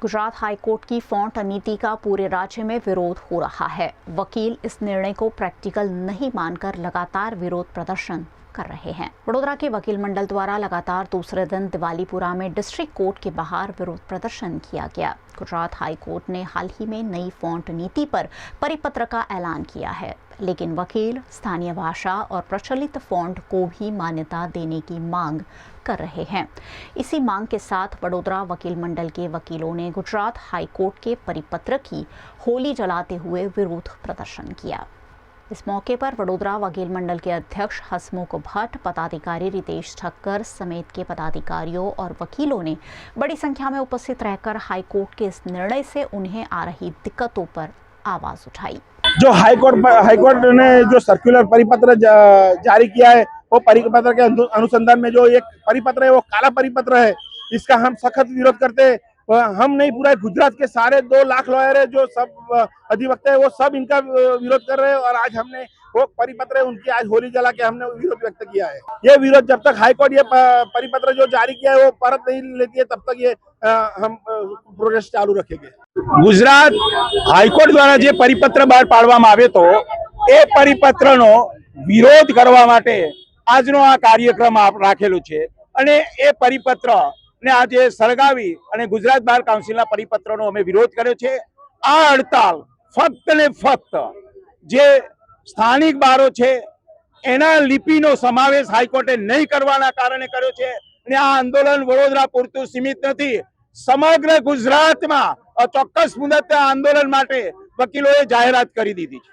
Gujarat high court की font नीति का पूरे राज्य में विरोध हो रहा है। वकील इस निर्णय को प्रैक्टिकल नहीं मानकर लगातार विरोध प्रदर्शन कर रहे हैं। वडोदरा के वकील मंडल द्वारा लगातार दूसरे दिन दिवालीपुरा में डिस्ट्रिक्ट कोर्ट के बाहर विरोध प्रदर्शन किया गया। गुजरात हाई कोर्ट ने हाल ही में नई फॉन्ट नीति पर परिपत्र का ऐलान किया है, लेकिन वकील स्थानीय भाषा और प्रचलित फॉन्ट को भी मान्यता देने की मांग कर रहे हैं। इसी मांग के साथ वडोदरा वकील मंडल के वकीलों ने गुजरात हाई कोर्ट के परिपत्र की होली जलाते हुए विरोध प्रदर्शन किया। इस मौके पर वडोदरा वकील मंडल के अध्यक्ष हसमुख भट्ट, पदाधिकारी रितेश ठक्कर समेत के पदाधिकारियों और वकीलों ने बड़ी संख्या में उपस्थित रहकर हाईकोर्ट के इस निर्णय से उन्हें आ रही दिक्कतों पर आवाज उठाई। जो हाईकोर्ट ने जो सर्कुलर परिपत्र जारी किया है, वो परिपत्र के अनुसंधान में जो एक परिपत्र है वो काला परिपत्र है। इसका हम सख्त विरोध करते हैं। हम नहीं, पूरा गुजरात के सारे 2 लाख लॉयर है, जो सब अधिवक्ता है, वो सब इनका विरोध कर रहे हैं। और आज हमने वो परिपत्र है उनकी आज होली जला के हमने विरोध व्यक्त किया है। ये विरोध जब तक हाईकोर्ट ये परिपत्र जो जारी किया है वो परत नहीं लेती है, तब तक ये हम प्रोटेस्ट चालू रखेंगे। गुजरात हाईकोर्ट द्वारा जे परिपत्र बहार पाडवामां आव्यो तो ए परिपत्रनो विरोध करवा माटे આજનો આ કાર્યક્રમ રાખેલો છે અને એ પરિપત્ર ને આજે સળગાવી અને ગુજરાત બાર કાઉન્સિલના પરિપત્રનો અમે વિરોધ કર્યો છે। આ હડતાલ ફક્ત ને ફક્ત જે સ્થાનિક બારો છે એના લિપિનો સમાવેશ હાઈકોર્ટે નહીં કરવાના કારણે કર્યો છે અને આ આંદોલન વડોદરા પૂરતું સીમિત નથી, સમગ્ર ગુજરાતમાં ચોક્કસ મુદતે આંદોલન માટે વકીલોએ જાહેરાત કરી દીધી છે।